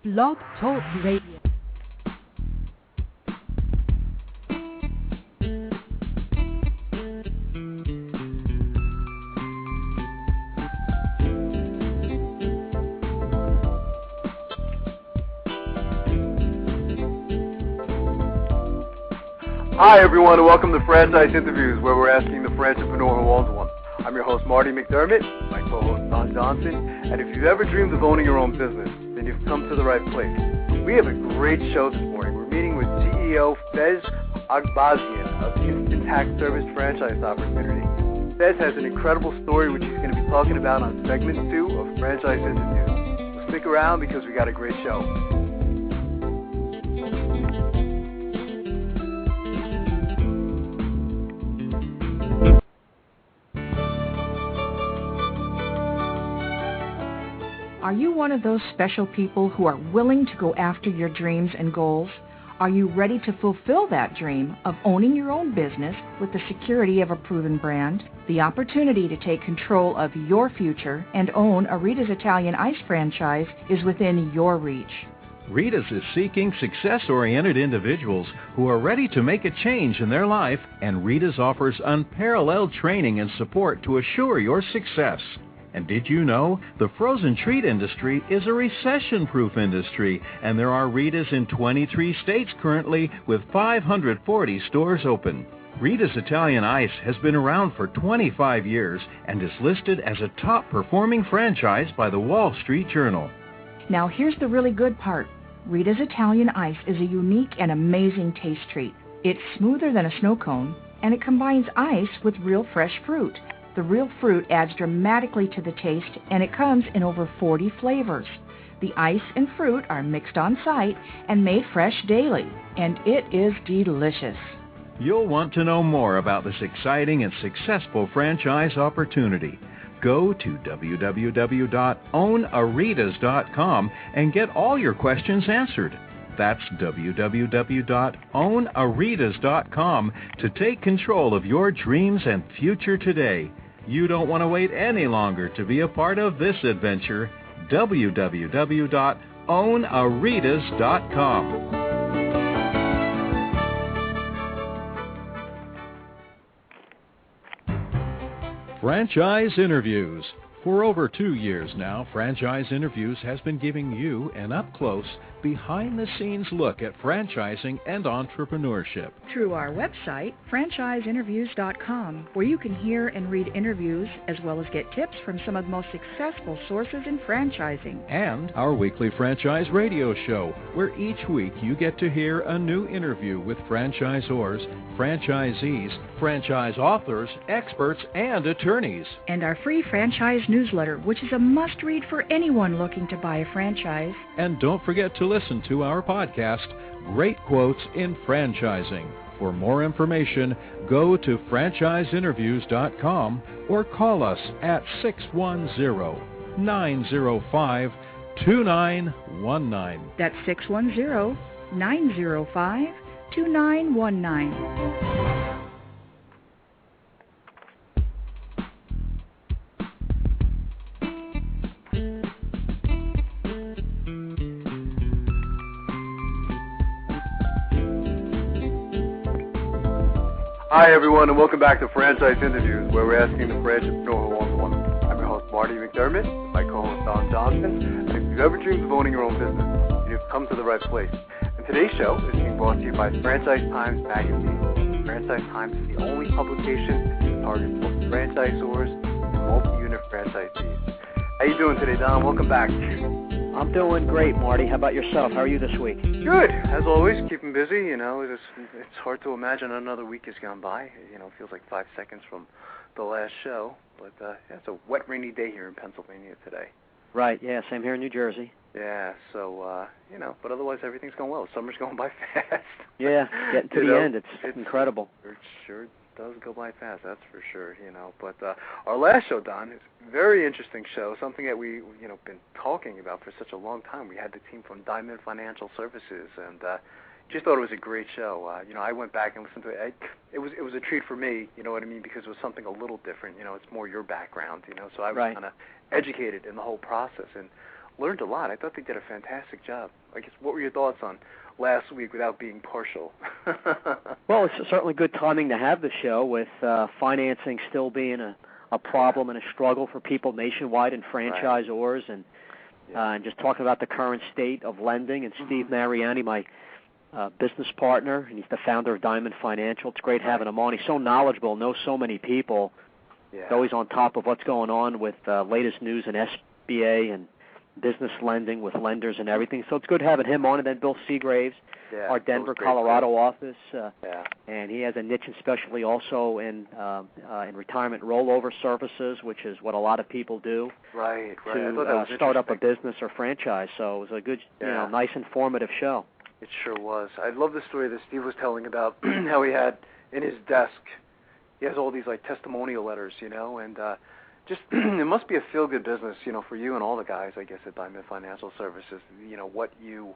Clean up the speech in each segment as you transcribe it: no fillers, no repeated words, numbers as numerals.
Blog Talk Radio. Hi everyone, and welcome to Franchise Interviews, where we're asking the franchipreneur who owns one. I'm your host, Marty McDermott, my co-host, Don Johnson, and if you've ever dreamed of owning your own business, then you've come to the right place. We have a great show this morning. We're meeting with CEO Fez Ogbazion of Instant Tax Service Franchise Opportunity. Fez has an incredible story which he's going to be talking about on segment 2 of Franchise Interviews. So stick around because we got a great show. Are you one of those special people who are willing to go after your dreams and goals? Are you ready to fulfill that dream of owning your own business with the security of a proven brand? The opportunity to take control of your future and own a Rita's Italian Ice franchise is within your reach. Rita's is seeking success-oriented individuals who are ready to make a change in their life, and Rita's offers unparalleled training and support to assure your success. And did you know the frozen treat industry is a recession-proof industry, and there are Rita's in 23 states currently with 540 stores open. Rita's Italian Ice has been around for 25 years and is listed as a top-performing franchise by the Wall Street Journal. Now here's the really good part. Rita's Italian Ice is a unique and amazing taste treat. It's smoother than a snow cone, and it combines ice with real fresh fruit. The real fruit adds dramatically to the taste, and it comes in over 40 flavors. The ice and fruit are mixed on site and made fresh daily, and it is delicious. You'll want to know more about this exciting and successful franchise opportunity. Go to www.ownaritas.com and get all your questions answered. That's www.ownaritas.com to take control of your dreams and future today. You don't want to wait any longer to be a part of this adventure. www.ownaritas.com. Franchise Interviews. For over 2 years now, Franchise Interviews has been giving you an up-close, behind-the-scenes look at franchising and entrepreneurship. Through our website, franchiseinterviews.com, where you can hear and read interviews as well as get tips from some of the most successful sources in franchising. And our weekly franchise radio show, where each week you get to hear a new interview with franchisors, franchisees, franchise authors, experts, and attorneys. And our free franchise newsletter, which is a must-read for anyone looking to buy a franchise. And don't forget to listen to our podcast, Great Quotes in Franchising. For more information, go to franchiseinterviews.com or call us at 610-905-2919. That's 610-905-2919. Hi everyone, and welcome back to Franchise Interviews, where we're asking the franchipreneur who owns one. I'm your host, Marty McDermott, my co-host, Don Johnson, and if you've ever dreamed of owning your own business, you've come to the right place. And today's show is being brought to you by Franchise Times magazine. Franchise Times is the only publication that targets both franchisors and multi-unit franchisees. How you doing today, Don? Welcome back. I'm doing great, Marty. How about yourself? How are you this week? Good. As always, keeping busy. You know, it's hard to imagine another week has gone by. You know, it feels like 5 seconds from the last show. But it's a wet, rainy day here in Pennsylvania today. Right, yeah, same here in New Jersey. Yeah, so, but otherwise everything's going well. Summer's going by fast. Yeah, getting to the end. It's incredible. It sure does go by fast, that's for sure, But our last show, Don, is a very interesting show, something that we, been talking about for such a long time. We had the team from Diamond Financial Services, and just thought it was a great show. I went back and listened to it. It was a treat for me, you know what I mean, because it was something a little different. It's more your background, so I was kind of educated in the whole process. And learned a lot. I thought they did a fantastic job. I guess, what were your thoughts on last week without being partial? Well, it's certainly good timing to have the show with financing still being a problem and a struggle for people nationwide and franchisors, and just talking about the current state of lending. And Steve Mariani, my business partner, and he's the founder of Diamond Financial. It's great having him on. He's so knowledgeable, knows so many people. He's always on top of what's going on with latest news in SBA and business lending with lenders and everything. So it's good having him on. And then Bill Seagraves, our Denver, Colorado office, and he has a niche especially also in retirement rollover services, which is what a lot of people do to start up a business or franchise. So it was a good, nice informative show. It sure was. I love the story that Steve was telling about how he had in his desk, he has all these like testimonial letters, and just it must be a feel-good business, for you and all the guys, I guess, at Diamond Financial Services, what you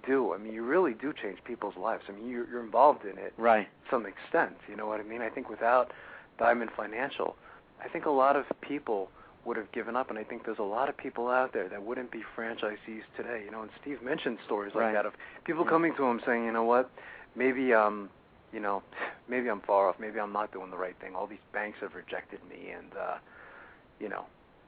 do. I mean, you really do change people's lives. I mean, you're involved in it to some extent, you know what I mean? I think without Diamond Financial, I think a lot of people would have given up, and I think there's a lot of people out there that wouldn't be franchisees today, and Steve mentioned stories like that of people coming to him saying, you know what, maybe maybe I'm far off, maybe I'm not doing the right thing. All these banks have rejected me, and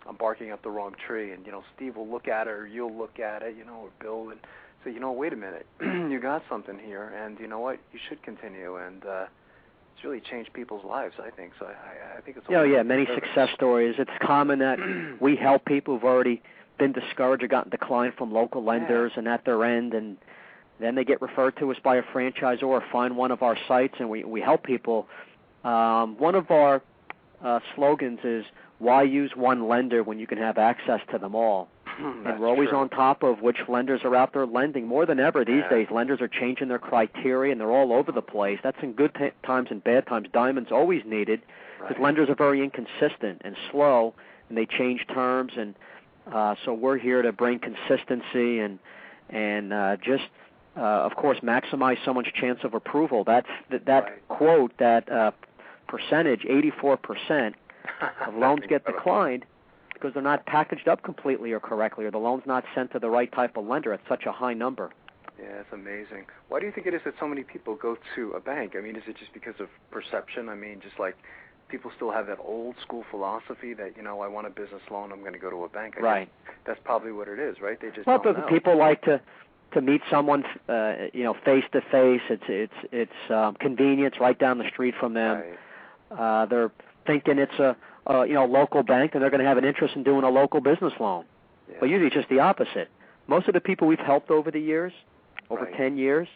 I'm barking up the wrong tree. And Steve will look at it, or you'll look at it, or Bill, and say, wait a minute, you got something here, and you know what, you should continue. And it's really changed people's lives, I think. So I think it's many success stories. It's common that we help people who've already been discouraged or gotten declined from local lenders and at their end, and then they get referred to us by a franchisor or find one of our sites, and we help people. One of our slogans is, why use one lender when you can have access to them all? And we're always on top of which lenders are out there lending. More than ever these days, lenders are changing their criteria, and they're all over the place. That's in good times and bad times. Diamond's always needed because lenders are very inconsistent and slow, and they change terms. And so we're here to bring consistency and just of course, maximize someone's chance of approval. That quote, that percentage, 84% of loans get declined because they're not packaged up completely or correctly, or the loan's not sent to the right type of lender at such a high number. Yeah, it's amazing. Why do you think it is that so many people go to a bank? I mean, is it just because of perception? I mean, just like people still have that old school philosophy that, I want a business loan, I'm going to go to a bank. I guess that's probably what it is, right? They just don't know. People like to meet someone, face to face. It's convenience, right down the street from them. They're thinking it's a local bank, and they're going to have an interest in doing a local business loan. But usually it's just the opposite. Most of the people we've helped over the years, over 10 years,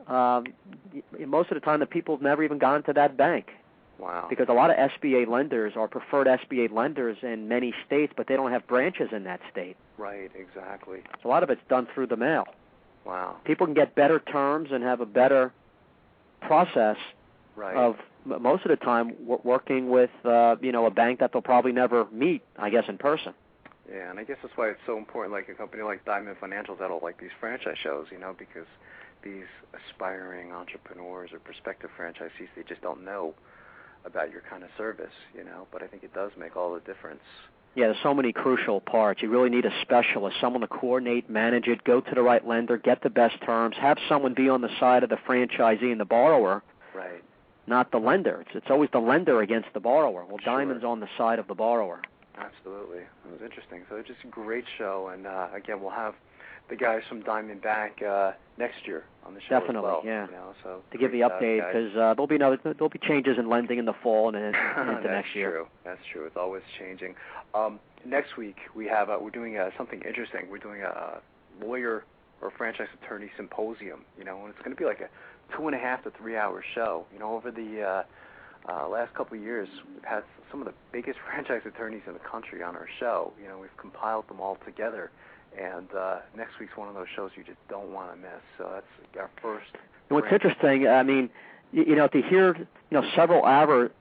most of the time the people have never even gone to that bank. Wow. Because a lot of SBA lenders are preferred SBA lenders in many states, but they don't have branches in that state. Right, exactly. So a lot of it's done through the mail. Wow. People can get better terms and have a better process of most of the time working with a bank that they'll probably never meet, I guess, in person. Yeah, and I guess that's why it's so important, like a company like Diamond Financial that'll like these franchise shows, because these aspiring entrepreneurs or prospective franchisees, they just don't know about your kind of service, but I think it does make all the difference. Yeah, there's so many crucial parts. You really need a specialist, someone to coordinate, manage it, go to the right lender, get the best terms, have someone be on the side of the franchisee and the borrower, not the lender. It's always the lender against the borrower. Well, Diamond's on the side of the borrower. Absolutely. It was interesting. So it's just a great show, and again, we'll have the guys from Diamond back next year on the show Definitely, as well. Yeah. So to give the update, because there'll be changes in lending in the fall and into next year. True. That's true. It's always changing. Next week we're doing something interesting. We're doing a lawyer or franchise attorney symposium. And it's going to be like a 2.5 to 3 hour show. Over the last couple of years, we've had some of the biggest franchise attorneys in the country on our show. We've compiled them all together. And next week's one of those shows you just don't want to miss. So that's our first. And what's interesting, I mean, to hear several hours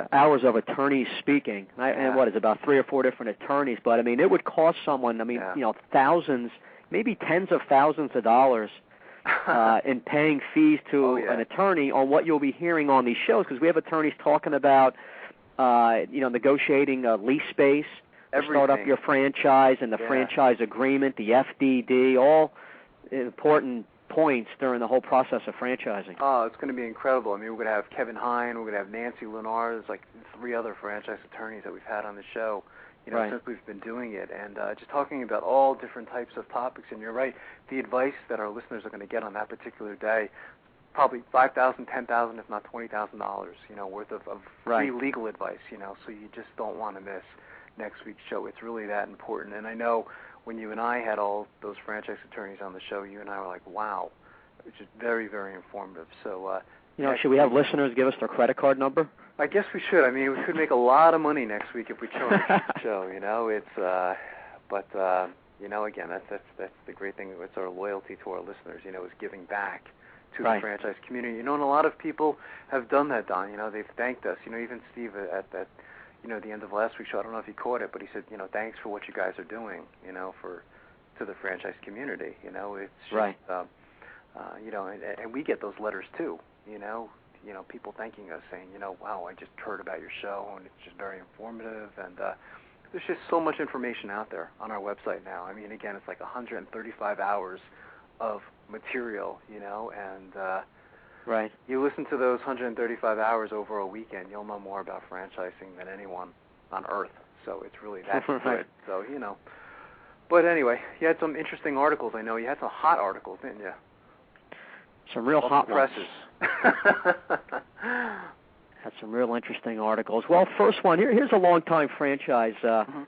of attorneys speaking, and what is it, about 3 or 4 different attorneys, but I mean, it would cost someone, thousands, maybe tens of thousands of dollars in paying fees to an attorney on what you'll be hearing on these shows, because we have attorneys talking about, negotiating lease space start up your franchise and the franchise agreement, the FDD, all important points during the whole process of franchising. Oh, it's going to be incredible. I mean, we're going to have Kevin Hine, we're going to have Nancy Lennar. There's like 3 other franchise attorneys that we've had on the show, since we've been doing it, and just talking about all different types of topics. And you're right, the advice that our listeners are going to get on that particular day, probably $5,000, $10,000, if not $20,000, worth of free legal advice, so you just don't want to miss next week's show. It's really that important. And I know when you and I had all those franchise attorneys on the show, you and I were like, wow, it's just very, very informative. So, should we have listeners give us their credit card number? I guess we should. I mean, we could make a lot of money next week if we chose the show. Again, that's the great thing. It's our loyalty to our listeners. Is giving back to the franchise community. And a lot of people have done that, Don. They've thanked us. Even Steve at that. The end of last week's show, I don't know if he caught it, but he said, thanks for what you guys are doing, to the franchise community. It's just, and we get those letters too, people thanking us, saying, wow, I just heard about your show, and it's just very informative, and there's just so much information out there on our website now. I mean, again, it's like 135 hours of material, and you listen to those 135 hours over a weekend, you'll know more about franchising than anyone on earth. So it's really that good. So, But anyway, you had some interesting articles, I know. You had some hot articles, didn't you? Some real hot presses. Had some real interesting articles. Well, first one, here's a long-time franchise. I'm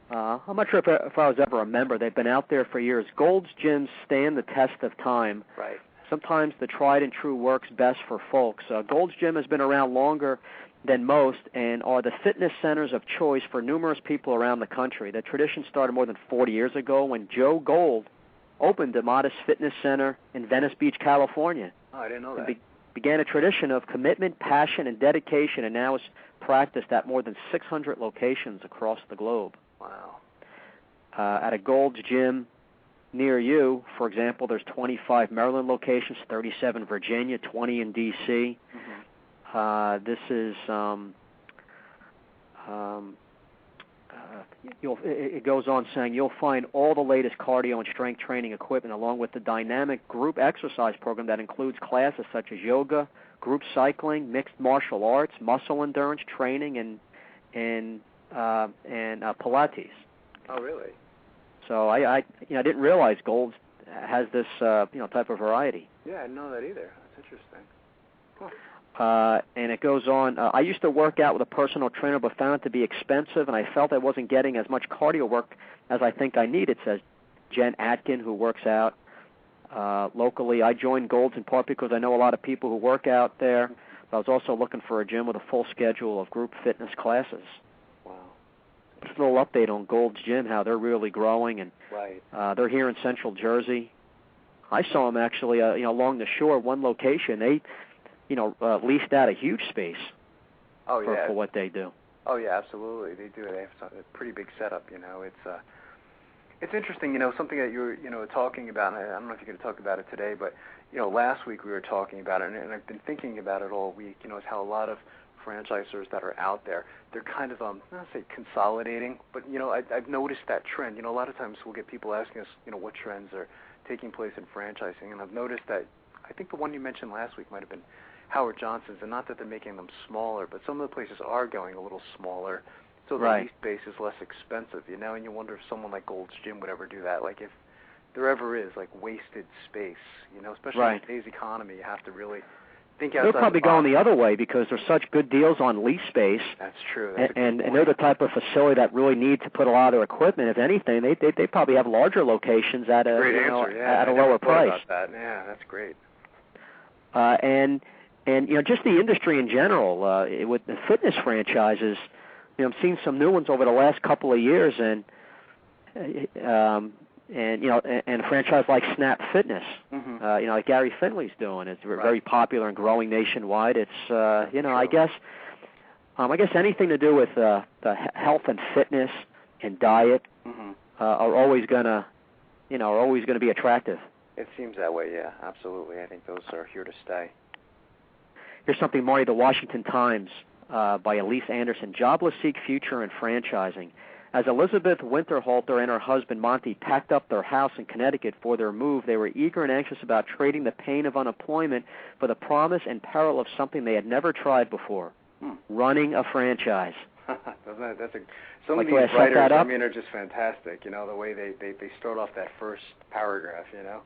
not sure if I was ever a member. They've been out there for years. Gold's Gyms stand the test of time. Right. Sometimes the tried and true works best for folks. Gold's Gym has been around longer than most and are the fitness centers of choice for numerous people around the country. The tradition started more than 40 years ago when Joe Gold opened a modest fitness center in Venice Beach, California. Oh, I didn't know that. Began a tradition of commitment, passion, and dedication, and now is practiced at more than 600 locations across the globe. Wow. At a Gold's Gym near you, for example, there's 25 Maryland locations, 37 Virginia, 20 in D.C. This is it goes on saying you'll find all the latest cardio and strength training equipment along with the dynamic group exercise program that includes classes such as yoga, group cycling, mixed martial arts, muscle endurance training, and Pilates. Oh, really? So I didn't realize Gold's has this type of variety. Yeah, I didn't know that either. That's interesting. Cool. And it goes on. I used to work out with a personal trainer, but found it to be expensive, and I felt I wasn't getting as much cardio work as I think I needed, says Jen Atkin, who works out locally. I joined Gold's in part because I know a lot of people who work out there, but I was also looking for a gym with a full schedule of group fitness classes. Just a little update on Gold's Gym, how they're really growing, and they're here in Central Jersey. I saw them actually, along the shore, one location. They, leased out a huge space for what they do. Oh yeah, absolutely. They do. They have a pretty big setup. It's interesting. Something that you were talking about. And I don't know if you're going to talk about it today, but last week we were talking about it, and I've been thinking about it all week. Is how a lot of franchisors that are out there, they're kind of, not say consolidating, but, I've noticed that trend. A lot of times we'll get people asking us, what trends are taking place in franchising, and I've noticed that, I think the one you mentioned last week might have been Howard Johnson's, and not that they're making them smaller, but some of the places are going a little smaller, so the lease space is less expensive, and you wonder if someone like Gold's Gym would ever do that, like if there ever is, like, wasted space, especially in today's economy, you have to really think outside. They're probably going the other way because there's such good deals on lease space. That's true. And they're the type of facility that really needs to put a lot of their equipment. If anything, they probably have larger locations at a at a lower price. About that. Yeah, that's great. And just the industry in general with the fitness franchises. I'm seeing some new ones over the last couple of years, and a franchise like Snap Fitness, like Gary Finley's doing, it's very popular and growing nationwide. It's I guess anything to do with the health and fitness and diet are always gonna be attractive. It seems that way, yeah, absolutely. I think those are here to stay. Here's something, Marty, the Washington Times by Elise Anderson: Jobless seek future in franchising. As Elizabeth Winterhalter and her husband Monty packed up their house in Connecticut for their move, they were eager and anxious about trading the pain of unemployment for the promise and peril of something they had never tried before, running a franchise. Some of these writers, I mean, are just fantastic, you know, the way they start off that first paragraph, you know.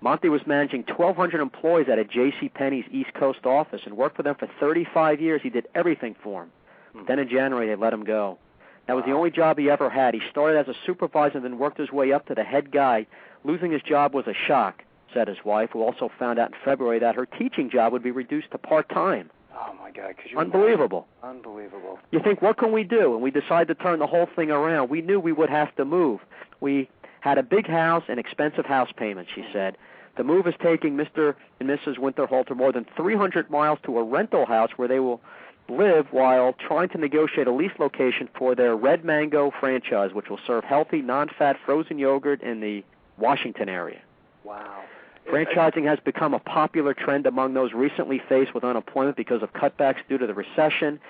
Monty was managing 1,200 employees at a JCPenney's East Coast office and worked for them for 35 years. He did everything for them. Then in January, they let him go. That was the only job he ever had. He started as a supervisor and then worked his way up to the head guy. Losing his job was a shock, said his wife, who also found out in February that her teaching job would be reduced to part-time. Oh, my God. Unbelievable. Unbelievable. You think, what can we do? And we decided to turn the whole thing around. We knew we would have to move. We had a big house and expensive house payments, she said. The move is taking Mr. and Mrs. Winterhalter more than 300 miles to a rental house where they will live while trying to negotiate a lease location for their Red Mango franchise, which will serve healthy, non-fat frozen yogurt in the Washington area. Wow. Franchising has become a popular trend among those recently faced with unemployment because of cutbacks due to the recession,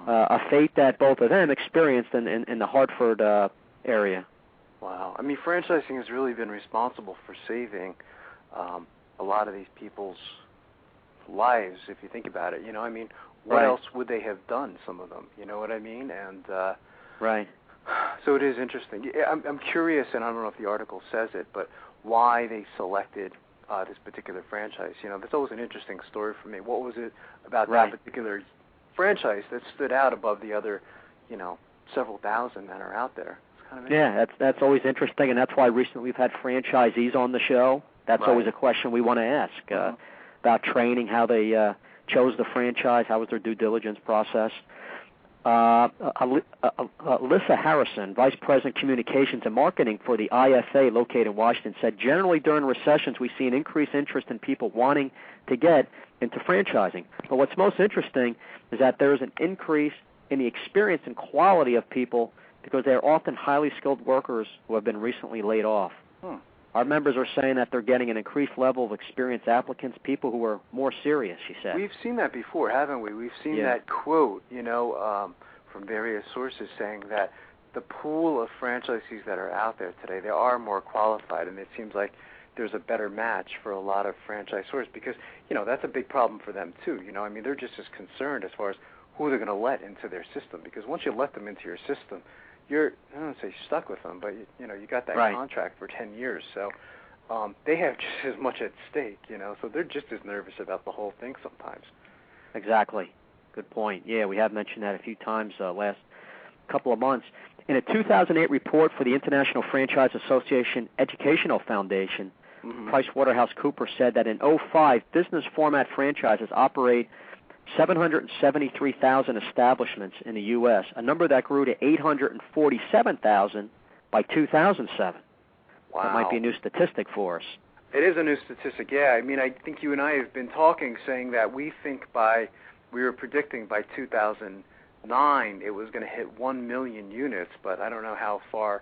a fate that both of them experienced in the Hartford area. Wow. I mean, franchising has really been responsible for saving a lot of these people's lives, if you think about it. You know, I mean, what else would they have done, some of them? You know what I mean? And right. So it is interesting. I'm curious, and I don't know if the article says it, but why they selected this particular franchise. You know, that's always an interesting story for me. What was it about that particular franchise that stood out above the other, you know, several thousand that are out there? It's kind of that's always interesting, and that's why recently we've had franchisees on the show. That's always a question we want to ask about training, how they chose the franchise, how was their due diligence process. Alyssa Harrison, Vice President Communications and Marketing for the IFA located in Washington, said generally during recessions we see an increased interest in people wanting to get into franchising. But what's most interesting is that there is an increase in the experience and quality of people because they are often highly skilled workers who have been recently laid off. Our members are saying that they're getting an increased level of experienced applicants, people who are more serious, she said. We've seen that before, haven't we? We've seen that quote, you know, from various sources saying that the pool of franchisees that are out there today, they are more qualified, and it seems like there's a better match for a lot of franchisors because, you know, that's a big problem for them too. You know, I mean, they're just as concerned as far as who they're going to let into their system because once you let them into your system, you're, I don't want to say stuck with them, but, you know, you got that contract for 10 years. So they have just as much at stake, you know, so they're just as nervous about the whole thing sometimes. Exactly. Good point. Yeah, we have mentioned that a few times last couple of months. In a 2008 report for the International Franchise Association Educational Foundation, PricewaterhouseCoopers said that in 2005, business format franchises operate 773,000 establishments in the U.S., a number that grew to 847,000 by 2007. Wow. That might be a new statistic for us. It is a new statistic, yeah. I mean, I think you and I have been talking, saying that we were predicting by 2009 it was going to hit 1 million units, but I don't know how far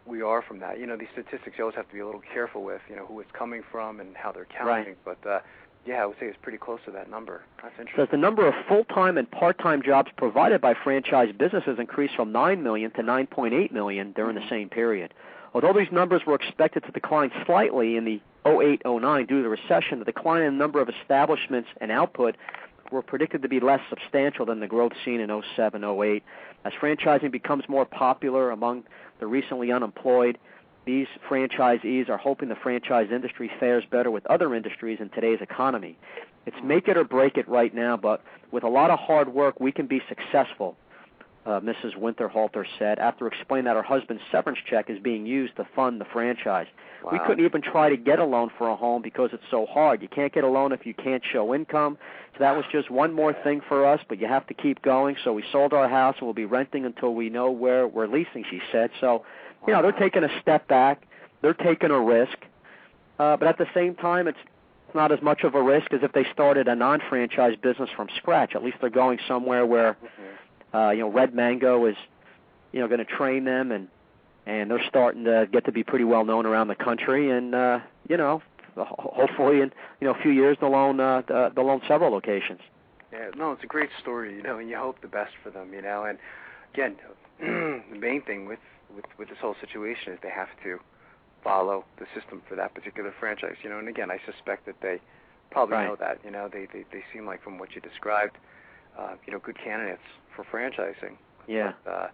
we are from that. You know, these statistics you always have to be a little careful with, you know, who it's coming from and how they're counting, but yeah, I would say it's pretty close to that number. That's interesting. Says the number of full-time and part-time jobs provided by franchise businesses increased from 9 million to 9.8 million during the same period. Although these numbers were expected to decline slightly in the 2008-09 due to the recession, the decline in the number of establishments and output were predicted to be less substantial than the growth seen in 2007-08. As franchising becomes more popular among the recently unemployed, these franchisees are hoping the franchise industry fares better with other industries in today's economy. It's make it or break it right now, but with a lot of hard work, we can be successful, Mrs. Winterhalter said, after explaining that her husband's severance check is being used to fund the franchise. Wow. We couldn't even try to get a loan for a home because it's so hard. You can't get a loan if you can't show income. So that was just one more thing for us, but you have to keep going. So we sold our house and we'll be renting until we know where we're leasing, she said. So, you know, they're taking a step back. They're taking a risk. But at the same time, it's not as much of a risk as if they started a non-franchise business from scratch. At least they're going somewhere where, you know, Red Mango is, you know, going to train them, and they're starting to get to be pretty well known around the country. And you know, hopefully in a few years they'll own several locations. Yeah, no, it's a great story, you know, and you hope the best for them, you know. And again, the main thing with this whole situation is they have to follow the system for that particular franchise. And again, I suspect that they probably know that. They seem like, from what you described, good candidates for franchising. Yeah. But,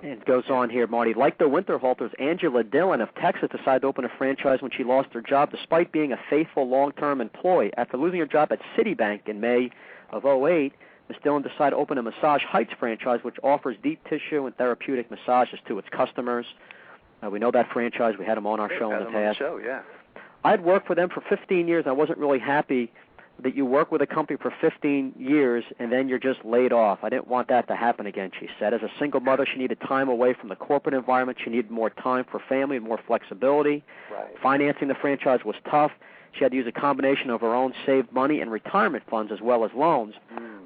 it goes on here, Marty. Like the Winterhalters, Angela Dillon of Texas decided to open a franchise when she lost her job, despite being a faithful long-term employee. After losing her job at Citibank in May of 2008, Ms. Dillon decided to open a Massage Heights franchise, which offers deep tissue and therapeutic massages to its customers. We know that franchise. We had them on our show in the past. I'd worked for them for 15 years, and I wasn't really happy that you work with a company for 15 years and then you're just laid off. I didn't want that to happen again, she said. As a single mother, she needed time away from the corporate environment. She needed more time for family and more flexibility. Right. Financing the franchise was tough. She had to use a combination of her own saved money and retirement funds as well as loans.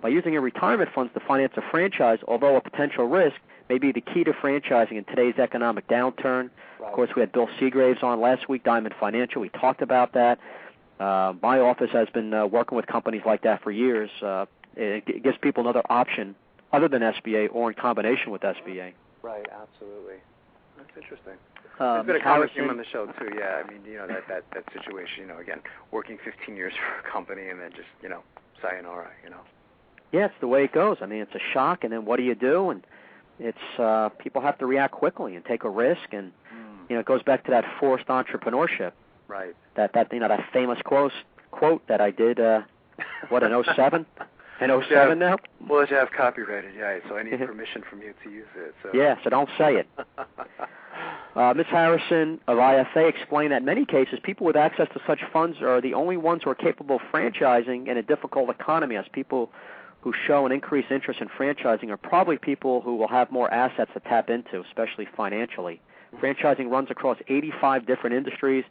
By using her retirement funds to finance a franchise, although a potential risk, may be the key to franchising in today's economic downturn. Right. Of course, we had Bill Seagraves on last week, Diamond Financial. We talked about that. My office has been working with companies like that for years. It gives people another option other than SBA or in combination with SBA. Right, absolutely. That's interesting. There's been a common theme on the show, too, yeah. I mean, that situation, again, working 15 years for a company and then just, sayonara, Yeah, it's the way it goes. I mean, it's a shock, and then what do you do? And it's people have to react quickly and take a risk, and, it goes back to that forced entrepreneurship. Right. That famous quote that I did, in 07? In 07 now? Well, you have copyrighted, yeah, so I need permission from you to use it. So. Yeah, so don't say it. Ms. Harrison of IFA explained that in many cases, people with access to such funds are the only ones who are capable of franchising in a difficult economy, as people who show an increased interest in franchising are probably people who will have more assets to tap into, especially financially. Franchising runs across 85 different industries,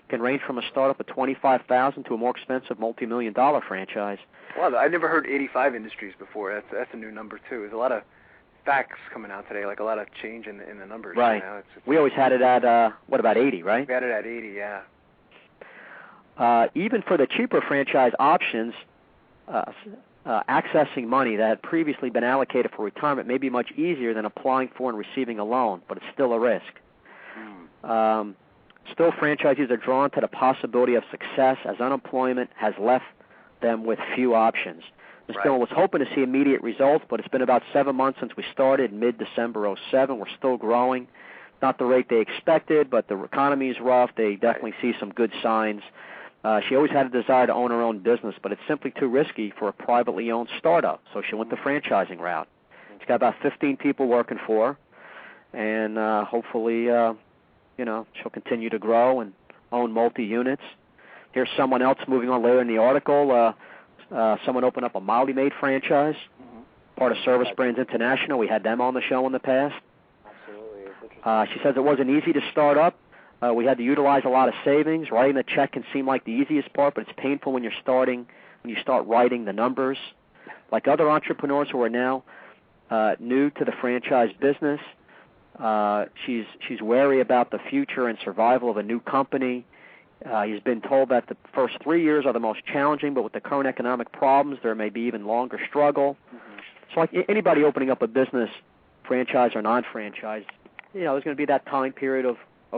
can range from a startup of $25,000 to a more expensive multi-million-dollar franchise. Wow, I never heard 85 industries before. That's a new number, too. There's a lot of facts coming out today, like a lot of change in the numbers. Right. We always had it at, about 80, right? We had it at 80, yeah. Even for the cheaper franchise options, accessing money that had previously been allocated for retirement may be much easier than applying for and receiving a loan, but it's still a risk. Still, franchisees are drawn to the possibility of success as unemployment has left them with few options. Ms. Dillon was hoping to see immediate results, but it's been about 7 months since we started, mid-December 07. We're still growing. Not the rate they expected, but the economy is rough. They definitely see some good signs. She always had a desire to own her own business, but it's simply too risky for a privately owned startup, so she went the franchising route. She's got about 15 people working for her, and hopefully she'll continue to grow and own multi-units. Here's someone else moving on later in the article. Someone opened up a Molly Maid franchise, part of Service Brands International. We had them on the show in the past. Absolutely. She says it wasn't easy to start up. We had to utilize a lot of savings. Writing a check can seem like the easiest part, but it's painful when you start writing the numbers. Like other entrepreneurs who are now new to the franchise business, she's wary about the future and survival of a new company. He's been told that the first 3 years are the most challenging, but with the current economic problems, there may be even longer struggle. So like anybody opening up a business, franchise or non-franchise, there's going to be that time period of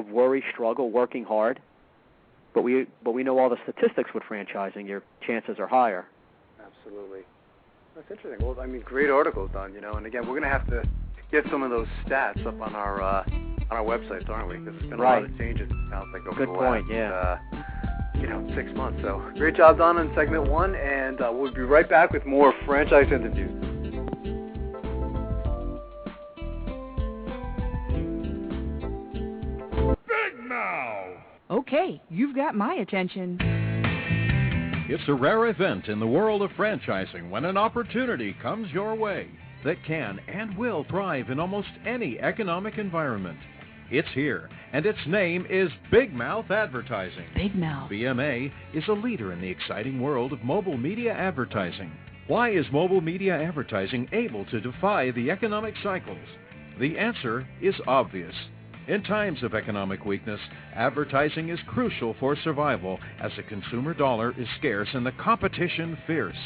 worry, struggle, working hard. But we know all the statistics with franchising. Your chances are higher. Absolutely. That's interesting. Well, I mean, great articles done, and again, we're going to have to get some of those stats up on our websites, aren't we? Because there's been a lot of changes, it sounds like, over the last 6 months. So great job done in segment 1, and we'll be right back with more franchise interviews. Big Mouth! Okay, you've got my attention. It's a rare event in the world of franchising when an opportunity comes your way that can and will thrive in almost any economic environment. It's here, and its name is Big Mouth Advertising. Big Mouth. BMA is a leader in the exciting world of mobile media advertising. Why is mobile media advertising able to defy the economic cycles? The answer is obvious. In times of economic weakness, advertising is crucial for survival as the consumer dollar is scarce and the competition fierce.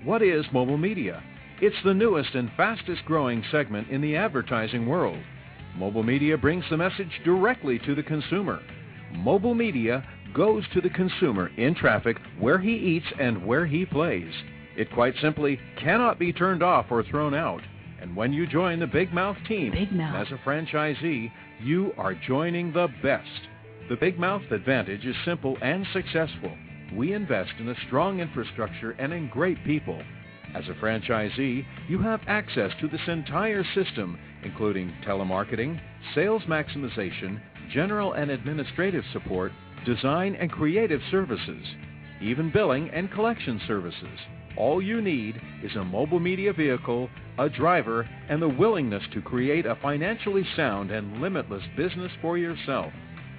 What is mobile media? It's the newest and fastest growing segment in the advertising world. Mobile media brings the message directly to the consumer. Mobile media goes to the consumer in traffic, where he eats and where he plays. It quite simply cannot be turned off or thrown out. And when you join the Big Mouth team as a franchisee, you are joining the best. The Big Mouth advantage is simple and successful. We invest in a strong infrastructure and in great people. As a franchisee, you have access to this entire system, including telemarketing, sales maximization, general and administrative support, design and creative services, even billing and collection services. All you need is a mobile media vehicle, a driver, and the willingness to create a financially sound and limitless business for yourself.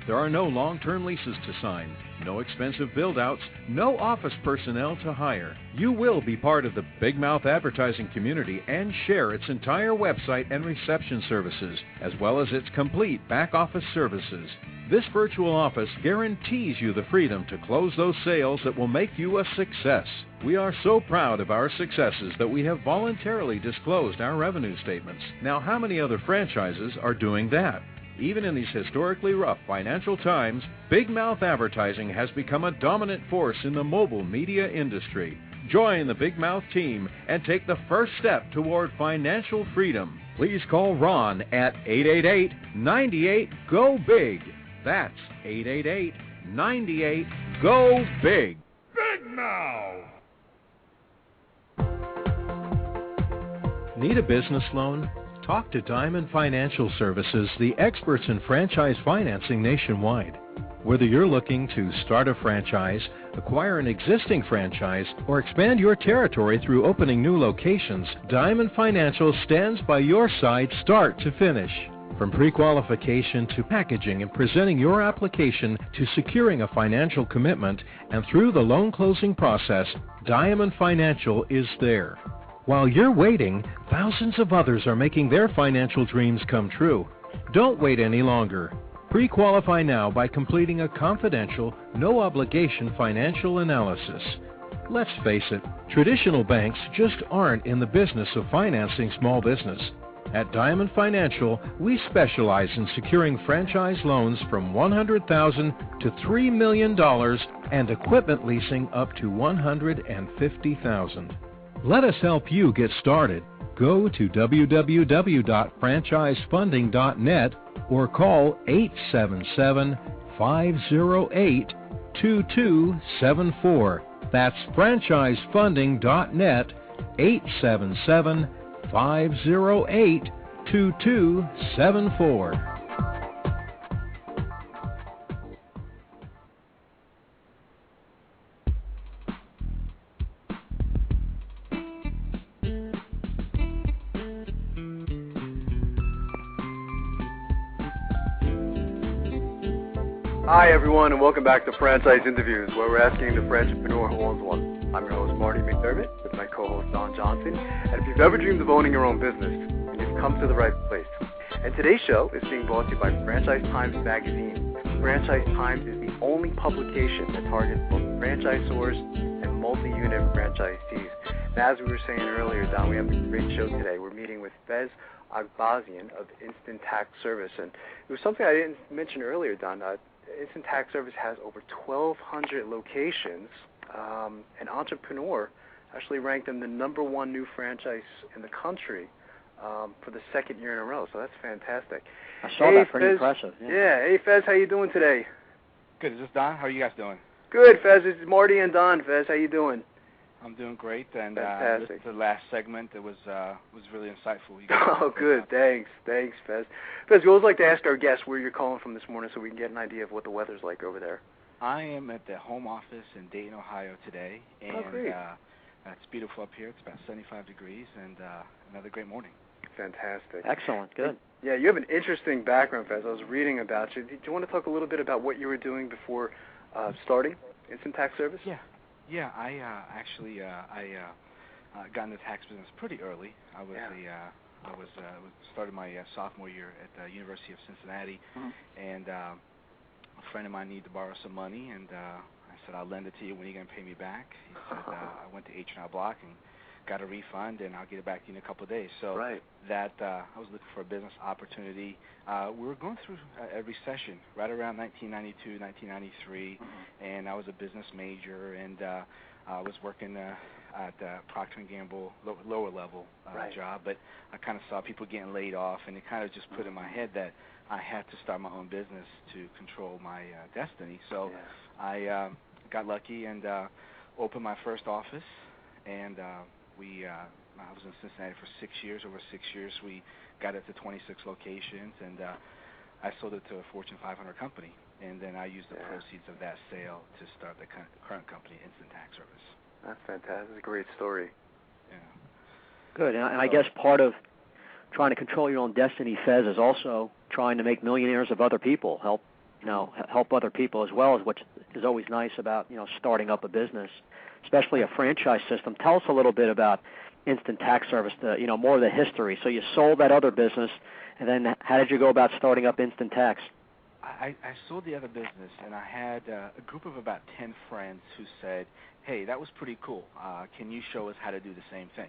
There are no long-term leases to sign, no expensive build-outs, no office personnel to hire. You will be part of the Big Mouth advertising community and share its entire website and reception services, as well as its complete back-office services. This virtual office guarantees you the freedom to close those sales that will make you a success. We are so proud of our successes that we have voluntarily disclosed our revenue statements. Now, how many other franchises are doing that? Even in these historically rough financial times, Big Mouth Advertising has become a dominant force in the mobile media industry. Join the Big Mouth team and take the first step toward financial freedom. Please call Ron at 888-98-GO-BIG. That's 888-98-GO-BIG. Big Mouth! Need a business loan? Talk to Diamond Financial Services, the experts in franchise financing nationwide. Whether you're looking to start a franchise, acquire an existing franchise, or expand your territory through opening new locations, Diamond Financial stands by your side start to finish. From pre-qualification to packaging and presenting your application to securing a financial commitment and through the loan closing process, Diamond Financial is there. While you're waiting, thousands of others are making their financial dreams come true. Don't wait any longer. Pre-qualify now by completing a confidential, no-obligation financial analysis. Let's face it, traditional banks just aren't in the business of financing small business. At Diamond Financial, we specialize in securing franchise loans from $100,000 to $3 million and equipment leasing up to $150,000. Let us help you get started. Go to www.franchisefunding.net or call 877-508-2274. That's franchisefunding.net, 877-508-2274. Hi everyone, and welcome back to Franchise Interviews, where we're asking the entrepreneur who owns one. I'm your host Marty McDermott with my co-host Don Johnson, and if you've ever dreamed of owning your own business, then you've come to the right place. And today's show is being brought to you by Franchise Times Magazine. Franchise Times is the only publication that targets both franchisors and multi-unit franchisees. And as we were saying earlier, Don, we have a great show today. We're meeting with Fez Ogbazion of Instant Tax Service, and it was something I didn't mention earlier, Don. Instant Tax Service has over 1,200 locations, and Entrepreneur actually ranked them the #1 new franchise in the country for the second year in a row. So that's fantastic. I saw that. Pretty impressive. Yeah. Hey, Fez, how you doing today? Good. Is this Don? How are you guys doing? Good, Fez. It's Marty and Don. Fez, how you doing? I'm doing great. And fantastic. The last segment, it was really insightful. Oh, good. Thanks, Fez. Fez, we always like to ask our guests where you're calling from this morning so we can get an idea of what the weather's like over there. I am at the home office in Dayton, Ohio today, and great. It's beautiful up here. It's about 75 degrees, and another great morning. Fantastic. Excellent. Good. Yeah, you have an interesting background, Fez. I was reading about you. Do you want to talk a little bit about what you were doing before starting Instant Tax Service? Yeah. I got into the tax business pretty early. I started my sophomore year at the University of Cincinnati, and a friend of mine needed to borrow some money, and I said, I'll lend it to you. When are you going to pay me back? He said, I went to H&R Block and got a refund, and I'll get it back to you in a couple of days. So that I was looking for a business opportunity. We were going through a recession right around 1992, 1993, and I was a business major, and I was working at Procter & Gamble, lower level job, but I kind of saw people getting laid off, and it kind of just put in my head that I had to start my own business to control my destiny. So I got lucky and opened my first office, and I was in Cincinnati for 6 years. Over 6 years, we got it to 26 locations, and I sold it to a Fortune 500 company, and then I used the proceeds of that sale to start the current company, Instant Tax Service. That's fantastic. That's a great story. Yeah. Good, and I guess part of trying to control your own destiny, Fez, is also trying to make millionaires of other people, help other people as well, which is always nice about starting up a business, especially a franchise system. Tell us a little bit about Instant Tax Service, more of the history. So you sold that other business, and then how did you go about starting up Instant Tax? I sold the other business, and I had a group of about 10 friends who said, hey, that was pretty cool. Can you show us how to do the same thing?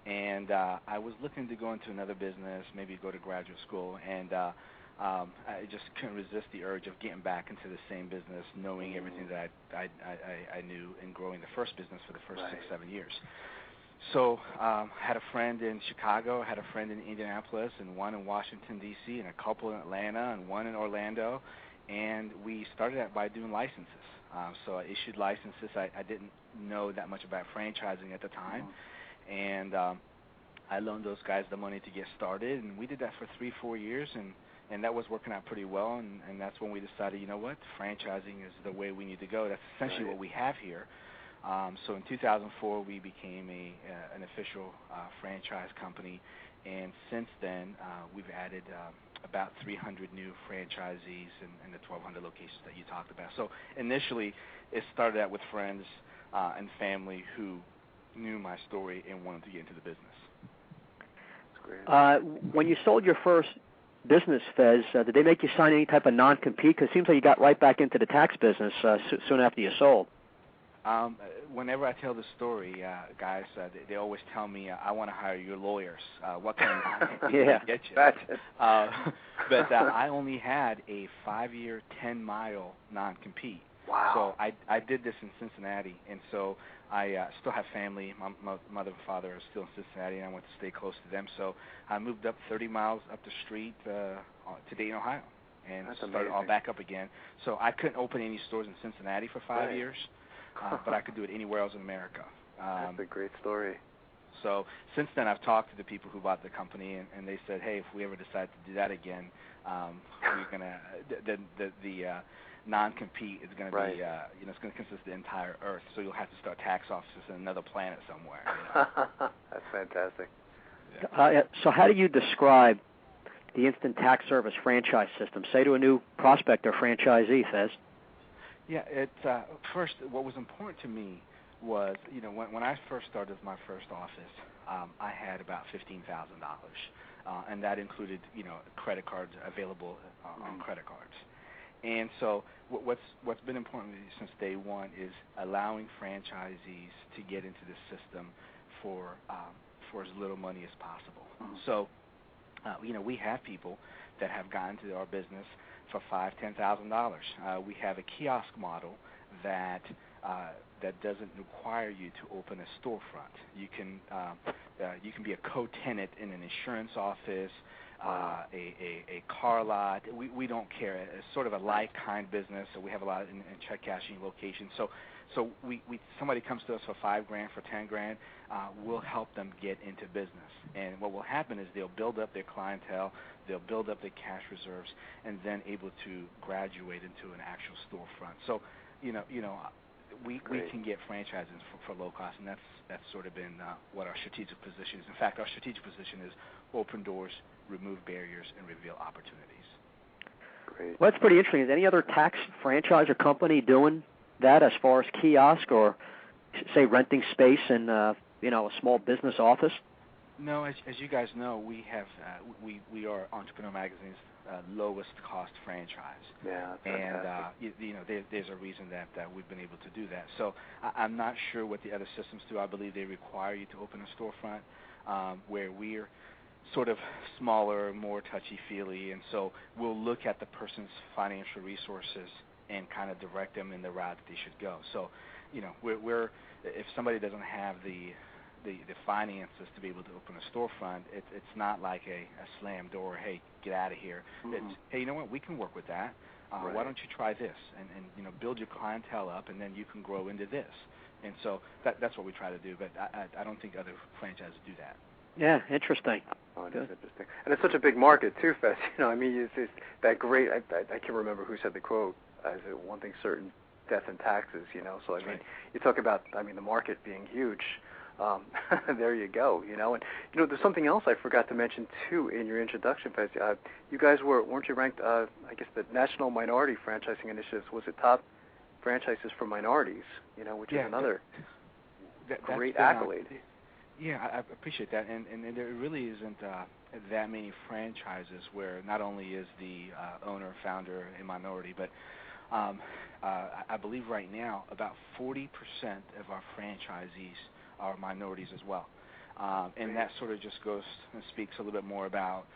And I was looking to go into another business, maybe go to graduate school, and I just couldn't resist the urge of getting back into the same business, knowing everything that I knew, and growing the first business for the first 6-7 years. So I had a friend in Chicago, had a friend in Indianapolis, and one in Washington, D.C., and a couple in Atlanta, and one in Orlando, and we started out by doing licenses. So I issued licenses. I didn't know that much about franchising at the time, and I loaned those guys the money to get started, and we did that for 3-4 years, and that was working out pretty well, and that's when we decided, you know what, franchising is the way we need to go. That's essentially what we have here. So in 2004, we became an official franchise company, and since then, we've added about 300 new franchisees in the 1,200 locations that you talked about. So initially, it started out with friends and family who knew my story and wanted to get into the business. That's great. When you sold your first business, Fez, did they make you sign any type of non-compete? Because it seems like you got right back into the tax business soon after you sold. Whenever I tell the story, guys, they always tell me, I want to hire your lawyers. What can I get you? But I only had a 5-year, 10-mile non-compete. Wow. So I did this in Cincinnati, and so I still have family. My mother and father are still in Cincinnati, and I want to stay close to them. So I moved up 30 miles up the street to Dayton, Ohio, and started all back up again. So I couldn't open any stores in Cincinnati for 5 years. But I could do it anywhere else in America. That's a great story. So since then, I've talked to the people who bought the company, and they said, hey, if we ever decide to do that again, we're gonna the non-compete is going to be it's going to consist of the entire Earth. So you'll have to start tax offices in another planet somewhere. That's fantastic. Yeah. So how do you describe the Instant Tax Service franchise system? Say to a new prospect or franchisee, Fez. Yeah, first, what was important to me was, when I first started my first office, I had about $15,000, and that included, credit cards available on credit cards. And so what's been important to me since day one is allowing franchisees to get into the system for as little money as possible. So, we have people that have gotten to our business for $5,000-$10,000. We have a kiosk model that doesn't require you to open a storefront. You can be a co-tenant in an insurance office, a car lot. We don't care. It's sort of a like-kind business. So we have a lot in check cashing locations. So somebody comes to us for $5,000, for $10,000, we'll help them get into business. And what will happen is they'll build up their clientele, they'll build up their cash reserves, and then able to graduate into an actual storefront. So, we can get franchises for low cost, and that's sort of been what our strategic position is. In fact, our strategic position is open doors, remove barriers, and reveal opportunities. Great. Well, that's pretty interesting. Is any other tax franchise or company doing that as far as kiosk or, say, renting space in a small business office? No, as you guys know, we have we are Entrepreneur Magazine's lowest cost franchise. Yeah, that's and fantastic. there's a reason that we've been able to do that. So I'm not sure what the other systems do. I believe they require you to open a storefront, where we're sort of smaller, more touchy-feely, and so we'll look at the person's financial resources and kind of direct them in the route that they should go. So, we're if somebody doesn't have the finances to be able to open a storefront, it's not like a slam door, hey, get out of here. Mm-hmm. It's, hey, you know what, we can work with that. Right. Why don't you try this and build your clientele up, and then you can grow into this. And so that's what we try to do, but I don't think other franchises do that. Yeah, interesting. Oh, it is interesting. And it's such a big market, too, Fez. It's that great, I can't remember who said the quote, is it one thing certain, death and taxes, So, Right. You talk about, the market being huge. There you go, And, there's something else I forgot to mention, too, in your introduction, Fez. You guys weren't you ranked, I guess, the National Minority Franchising Initiative, was it top franchises for minorities, which is another great accolade. Yeah, I appreciate that, and there really isn't that many franchises where not only is the owner, founder a minority, but I believe right now about 40% of our franchisees are minorities as well, and that sort of just goes and speaks a little bit more about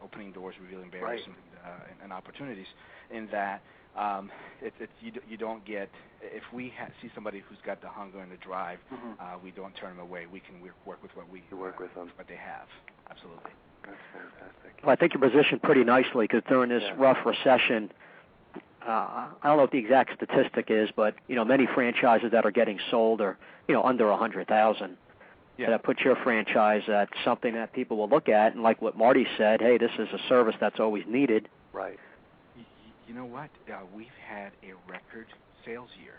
opening doors, revealing barriers, right. and opportunities. In that you don't get, if we see somebody who's got the hunger and the drive, we don't turn them away. We can work with what what they have. Absolutely. That's fantastic. Well, I think you're positioned pretty nicely because during this rough recession, I don't know what the exact statistic is, but many franchises that are getting sold are under 100,000. Yeah. And that puts your franchise at something that people will look at, and like what Marty said, hey, this is a service that's always needed. Right. You know what? We've had a record sales year.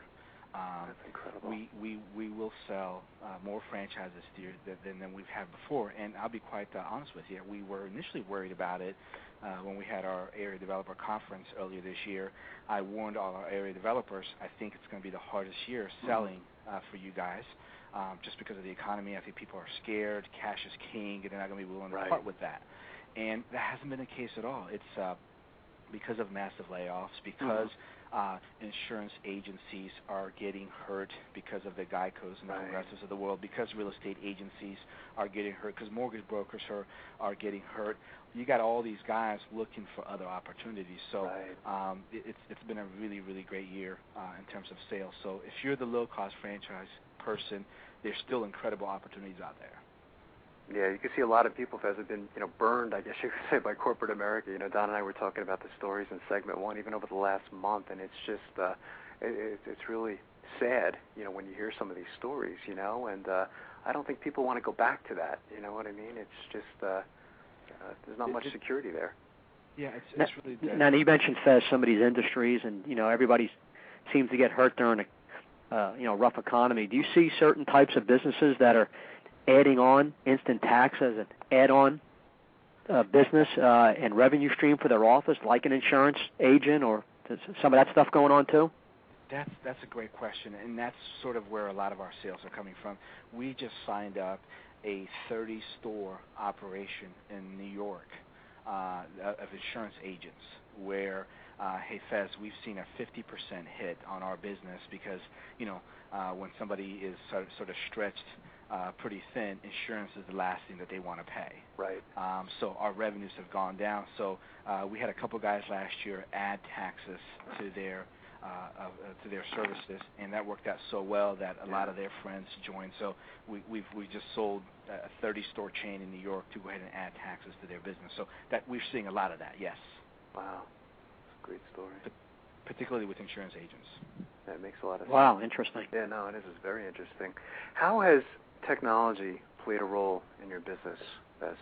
That's incredible. We will sell more franchises this year than we've had before, and I'll be quite honest with you. We were initially worried about it when we had our area developer conference earlier this year. I warned all our area developers, I think it's going to be the hardest year selling for you guys, just because of the economy. I think people are scared, cash is king, and they're not going to be willing to part with that. And that hasn't been the case at all. It's because of massive layoffs, because insurance agencies are getting hurt because of the Geicos and the Progressives of the world, because real estate agencies are getting hurt, because mortgage brokers are getting hurt. You got all these guys looking for other opportunities. So it's been a really, really great year in terms of sales. So if you're the low-cost franchise person, there's still incredible opportunities out there. Yeah, you can see a lot of people have been, burned, I guess you could say, by corporate America. Don and I were talking about the stories in segment 1, even over the last month, and it's just, it's really sad, when you hear some of these stories, and I don't think people want to go back to that. You know what I mean? It's just, there's not much security there. Yeah, it's really dead. Now, you mentioned, Fez, some of these industries, and, everybody seems to get hurt during a, rough economy. Do you see certain types of businesses that are adding on instant tax as an add-on business and revenue stream for their office, like an insurance agent, or some of that stuff going on too? That's a great question, and that's sort of where a lot of our sales are coming from. We just signed up a 30-store operation in New York of insurance agents where, hey, Fez, we've seen a 50% hit on our business because, when somebody is sort of stretched pretty thin, insurance is the last thing that they want to pay. Right. So our revenues have gone down. So we had a couple guys last year add taxes to their services, and that worked out so well that a lot of their friends joined. So we just sold a 30-store chain in New York to go ahead and add taxes to their business. So that we're seeing a lot of that. Yes. Wow, that's a great story. Particularly with insurance agents. That makes a lot of sense. Wow, interesting. Yeah, no, it is very interesting. How has technology played a role in your business, Fez?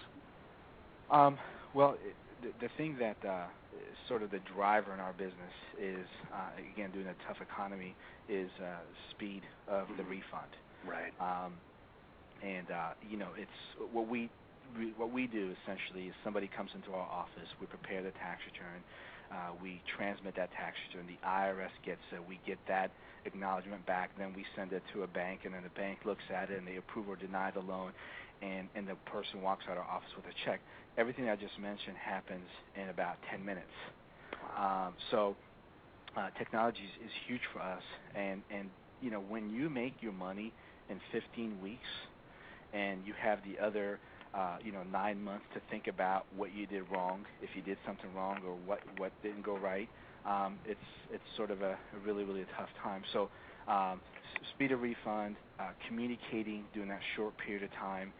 Well, the thing that is sort of the driver in our business is, again, during a tough economy, is speed of the refund. Right. It's what we do essentially is somebody comes into our office, we prepare the tax return, we transmit that tax return. The IRS gets it. We get that acknowledgement back. Then we send it to a bank, and then the bank looks at it, and they approve or deny the loan, and the person walks out of our office with a check. Everything I just mentioned happens in about 10 minutes. So technology is huge for us, and when you make your money in 15 weeks, and you have the other 9 months to think about what you did wrong, if you did something wrong, or what didn't go right, it's sort of a really, really tough time. So speed of refund, communicating during that short period of time,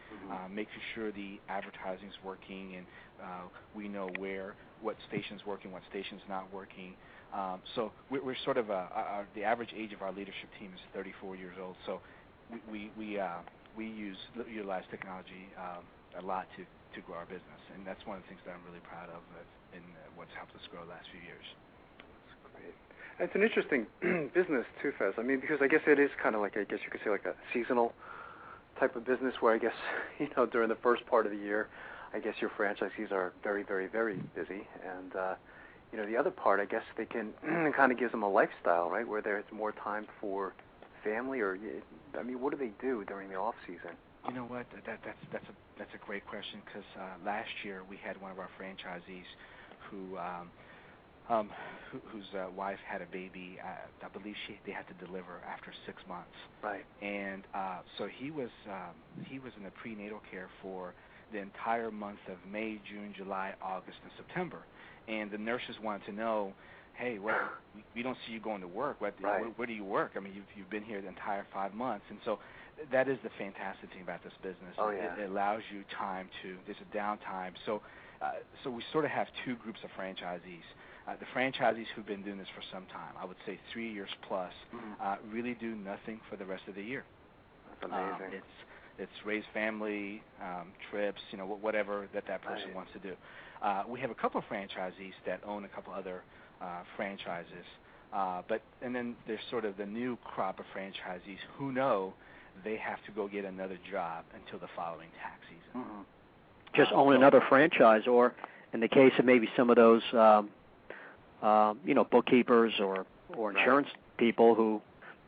making sure the advertising's working, and we know what station's working, what station's not working. So we're sort of the average age of our leadership team is 34 years old. So we utilize technology a lot to grow our business, and that's one of the things that I'm really proud of in what's helped us grow the last few years. That's great. And it's an interesting business too, Fez. I mean, because I guess it is kind of like, I guess you could say, like a seasonal type of business where I guess, during the first part of the year, I guess your franchisees are very, very, very busy, and the other part, I guess they can kind of gives them a lifestyle, right, where there's more time for family, or I mean, what do they do during the off season? You know what? That's a great question, because last year we had one of our franchisees whose wife had a baby. I believe they had to deliver after 6 months. Right. And so he was in the prenatal care for the entire month of May, June, July, August, and September. And the nurses wanted to know, hey, we don't see you going to work. Where do you work? I mean, you've been here the entire 5 months. And so that is the fantastic thing about this business. Oh, yeah. It allows you time there's a downtime. So we sort of have two groups of franchisees. The franchisees who've been doing this for some time, I would say 3 years plus, really do nothing for the rest of the year. That's amazing. It's raise family, trips, whatever that person wants to do. We have a couple of franchisees that own a couple other franchises, and then there's sort of the new crop of franchisees who know they have to go get another job until the following tax season. Just own another franchise, or in the case of maybe some of those, bookkeepers or insurance people who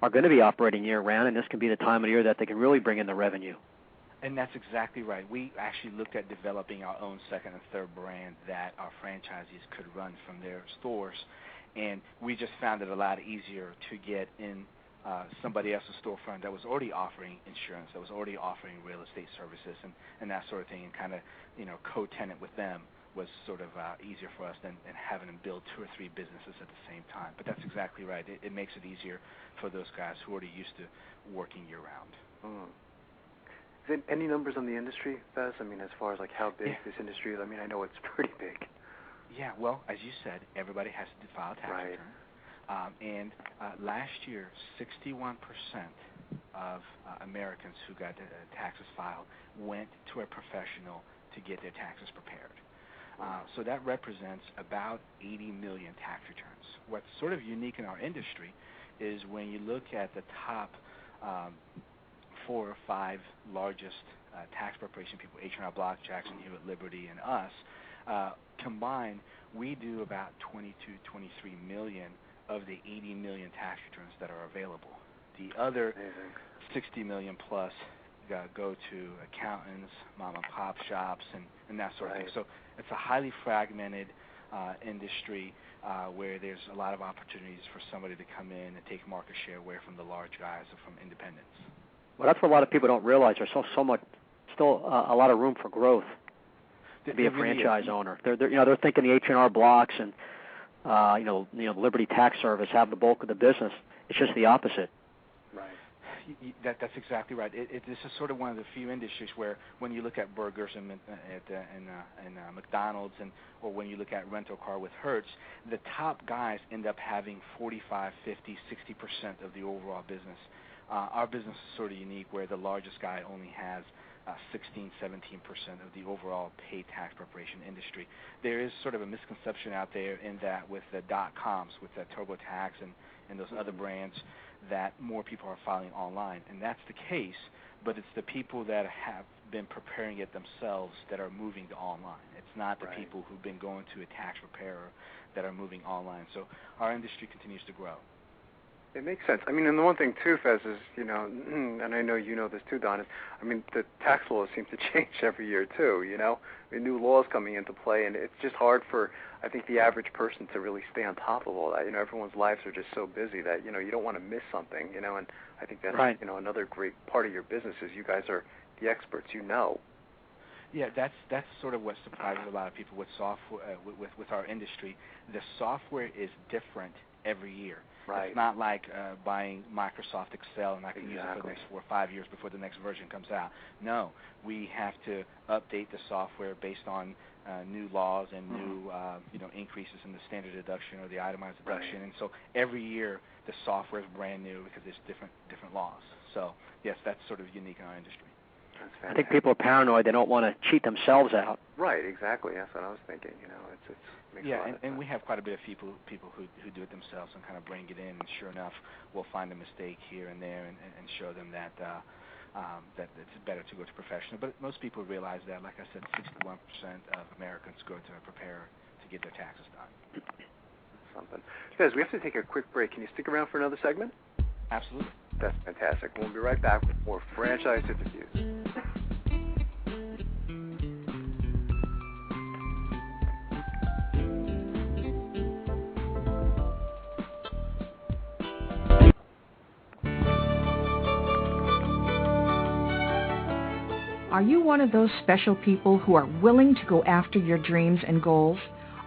are going to be operating year-round, and this can be the time of year that they can really bring in the revenue. And that's exactly right. We actually looked at developing our own second and third brand that our franchisees could run from their stores, and we just found it a lot easier to get in somebody else's storefront that was already offering insurance, that was already offering real estate services and that sort of thing, and kind of co-tenant with them was sort of easier for us than having them build 2 or 3 businesses at the same time. But that's exactly right. It makes it easier for those guys who are already used to working year-round. Is there any numbers on the industry, Fez? I mean, as far as like how big this industry is? I mean, I know it's pretty big. Yeah, well, as you said, everybody has to file a tax return. And last year, 61% of Americans who got taxes filed went to a professional to get their taxes prepared. So that represents about 80 million tax returns. What's sort of unique in our industry is when you look at the top 4 or 5 largest tax preparation people, H&R Block, Jackson Hewitt, Liberty, and us, combined, we do about 22, 23 million of the 80 million tax returns that are available. The other 60 million plus go to accountants, mom-and-pop shops, and that sort of thing. So it's a highly fragmented industry where there's a lot of opportunities for somebody to come in and take market share away from the large guys or from independents. Well, that's what a lot of people don't realize. There's still a lot of room for growth to be a franchise owner. They're thinking the H&R Blocks and Liberty Tax Service have the bulk of the business. It's just the opposite. That's exactly right. This is sort of one of the few industries where when you look at burgers and McDonald's, or when you look at rental car with Hertz, the top guys end up having 45, 50, 60% of the overall business. Our business is sort of unique where the largest guy only has 16, 17% of the overall paid tax preparation industry. There is sort of a misconception out there in that with the .coms, with the TurboTax and those other brands, that more people are filing online, and that's the case, but it's the people that have been preparing it themselves that are moving to online. It's not the people who've been going to a tax preparer that are moving online. So our industry continues to grow. It makes sense. I mean, and the one thing, too, Fez, is, and I know you know this, too, Don, is, the tax laws seem to change every year, too, new laws coming into play, and it's just hard for, I think, the average person to really stay on top of all that. Everyone's lives are just so busy that, you don't want to miss something, and I think that's, another great part of your business is you guys are the experts, Yeah, that's sort of what surprises a lot of people with software, with our industry. The software is different every year. Right. It's not like buying Microsoft Excel and I can use it for the next 4 or 5 years before the next version comes out. No, we have to update the software based on new laws and new increases in the standard deduction or the itemized deduction. And so every year the software is brand new because there's different laws. So yes, that's sort of unique in our industry. I think people are paranoid. They don't want to cheat themselves out. Right, exactly. That's what I was thinking. It's makes a lot of sense. And we have quite a bit of people who do it themselves and kind of bring it in. And sure enough, we'll find a mistake here and there and show them that that it's better to go to professional. But most people realize that, like I said, 61% of Americans go to a preparer to get their taxes done. Something. Guys, we have to take a quick break. Can you stick around for another segment? Absolutely. That's fantastic. We'll be right back with more franchise interviews. Are you one of those special people who are willing to go after your dreams and goals?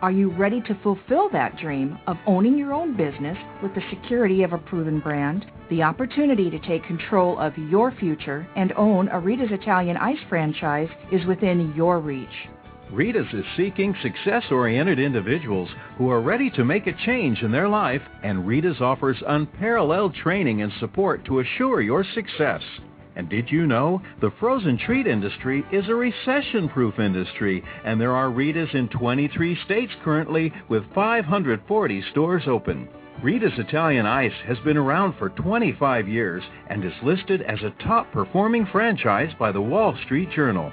Are you ready to fulfill that dream of owning your own business with the security of a proven brand? The opportunity to take control of your future and own a Rita's Italian Ice franchise is within your reach. Rita's is seeking success-oriented individuals who are ready to make a change in their life, and Rita's offers unparalleled training and support to assure your success. And did you know the frozen treat industry is a recession-proof industry, and there are Rita's in 23 states currently with 540 stores open. Rita's Italian Ice has been around for 25 years and is listed as a top-performing franchise by the Wall Street Journal.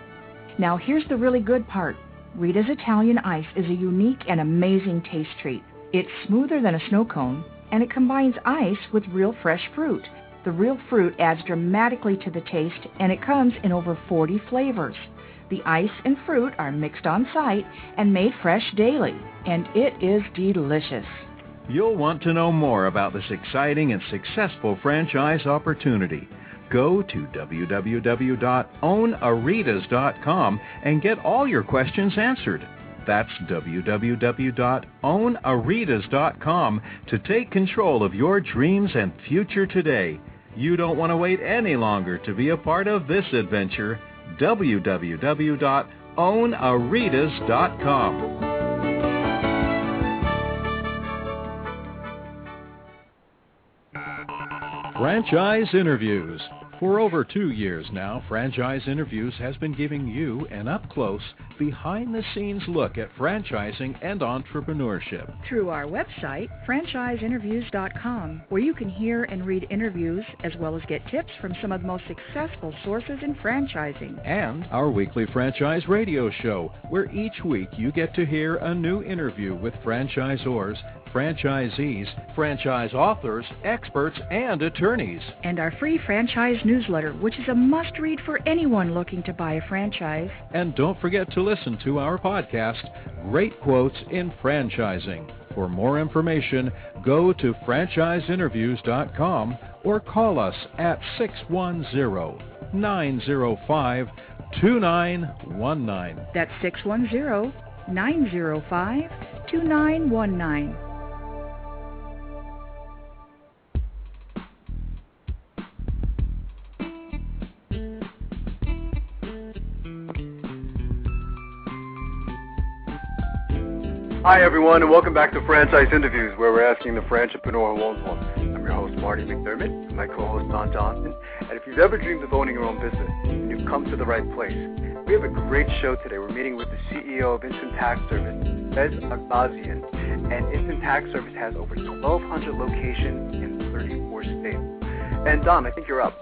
Now here's the really good part. Rita's Italian Ice is a unique and amazing taste treat. It's smoother than a snow cone, and it combines ice with real fresh fruit. The real fruit adds dramatically to the taste, and it comes in over 40 flavors. The ice and fruit are mixed on site and made fresh daily, and it is delicious. You'll want to know more about this exciting and successful franchise opportunity. Go to www.ownaritas.com and get all your questions answered. That's www.ownaritas.com to take control of your dreams and future today. You don't want to wait any longer to be a part of this adventure. www.ownaritas.com. Franchise Interviews. For over 2 years now, Franchise Interviews has been giving you an up-close, behind-the-scenes look at franchising and entrepreneurship. Through our website, franchiseinterviews.com, where you can hear and read interviews as well as get tips from some of the most successful sources in franchising. And our weekly franchise radio show, where each week you get to hear a new interview with franchisors, franchisees, franchise authors, experts, and attorneys. And our free franchise newsletter, which is a must-read for anyone looking to buy a franchise. And don't forget to listen to our podcast, Great Quotes in Franchising. For more information, go to franchiseinterviews.com or call us at 610-905-2919. That's 610-905-2919. Hi, everyone, and welcome back to Franchise Interviews, where we're asking the Franchipreneur who owns one. I'm your host, Marty McDermott, and my co-host, Don Johnson. And if you've ever dreamed of owning your own business, then you've come to the right place. We have a great show today. We're meeting with the CEO of Instant Tax Service, Ogbazion. And Instant Tax Service has over 1,200 locations in 34 states. And Don, I think you're up.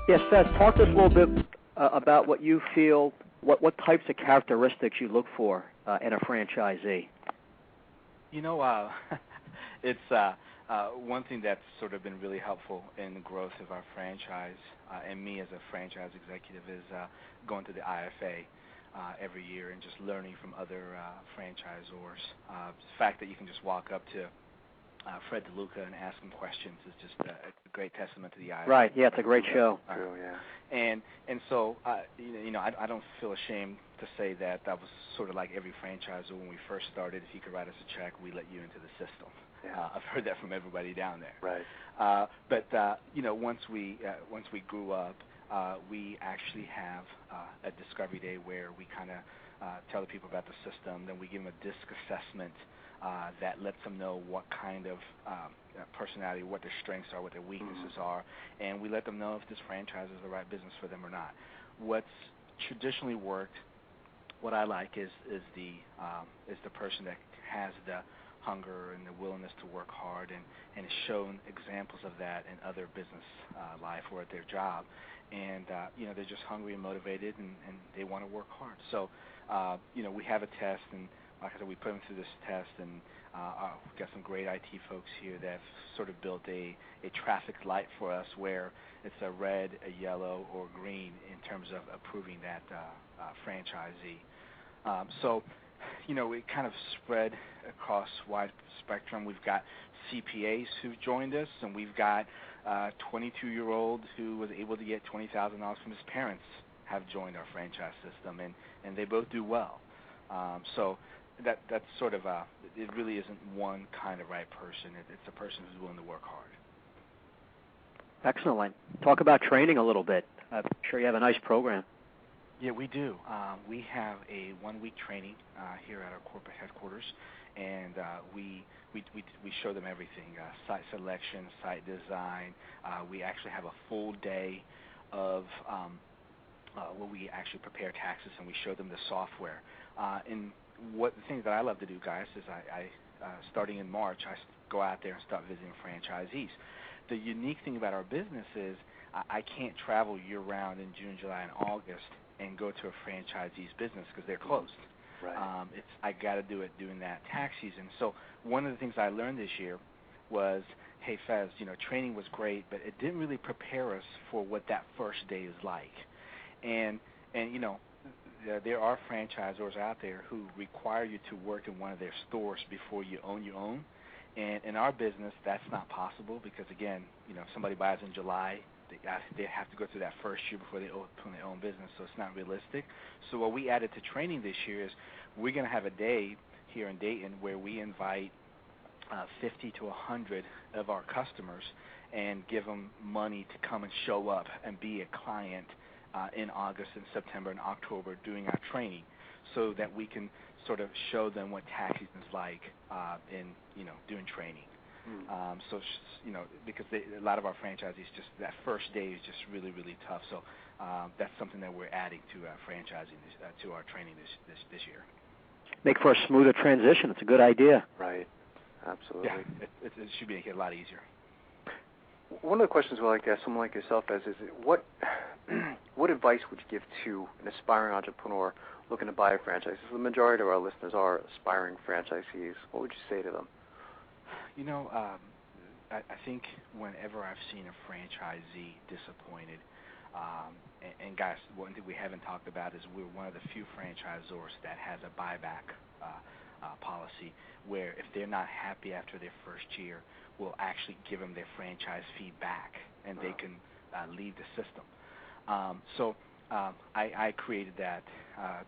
Yes, Fez, talk to us a little bit about what you feel, what types of characteristics you look for in a franchisee. It's one thing that's sort of been really helpful in the growth of our franchise and me as a franchise executive is going to the IFA every year and just learning from other franchisors. The fact that you can just walk up to Fred DeLuca and ask him questions is just a great testament to the IFA. Right. Yeah, it's a great show. True, yeah. And so I don't feel ashamed to say that was sort of like every franchisor when we first started. If you could write us a check, we let you into the system. Yeah. I've heard that from everybody down there. Right. But once we grew up, we actually have a discovery day where we kind of tell the people about the system. Then we give them a disc assessment that lets them know what kind of personality, what their strengths are, what their weaknesses are, and we let them know if this franchise is the right business for them or not. What's traditionally worked, what I like is the person that has the hunger and the willingness to work hard and has shown examples of that in other business life or at their job. And, they're just hungry and motivated and they want to work hard. So, we have a test, and like I said, we put them through this test, and we've got some great IT folks here that have sort of built a traffic light for us where it's a red, a yellow, or green in terms of approving that franchisee. We kind of spread across wide spectrum. We've got CPAs who've joined us, and we've got a 22-year-old who was able to get $20,000 from his parents have joined our franchise system, and they both do well. So that's sort of it really isn't one kind of right person. It's a person who's willing to work hard. Excellent. Talk about training a little bit. I'm sure you have a nice program. Yeah, we do. We have a 1-week training here at our corporate headquarters, and we show them everything, site selection, site design. We actually have a full day of where we actually prepare taxes, and we show them the software. And the things that I love to do, guys, is I starting in March, I go out there and start visiting franchisees. The unique thing about our business is I can't travel year-round in June, July, and August and go to a franchisee's business because they're closed. Right. I got to do it during that tax season. So one of the things I learned this year was, hey, Fez, training was great, but it didn't really prepare us for what that first day is like. And there are franchisors out there who require you to work in one of their stores before you own your own. And in our business, that's not possible because, again, if somebody buys in July, they have to go through that first year before they open their own business, so it's not realistic. So what we added to training this year is we're going to have a day here in Dayton where we invite 50 to 100 of our customers and give them money to come and show up and be a client in August and September and October doing our training so that we can sort of show them what tax season is like in doing training. Because a lot of our franchisees, just that first day is just really, really tough. So that's something that we're adding to franchising to our training this year. Make for a smoother transition. It's a good idea. Right. Absolutely. Yeah, it should make it a lot easier. One of the questions we like to ask someone like yourself is what advice would you give to an aspiring entrepreneur looking to buy a franchise? The majority of our listeners are aspiring franchisees. What would you say to them? I think whenever I've seen a franchisee disappointed, and guys, one thing we haven't talked about is we're one of the few franchisors that has a buyback policy where if they're not happy after their first year, we'll actually give them their franchise fee back, and they can leave the system. So I created that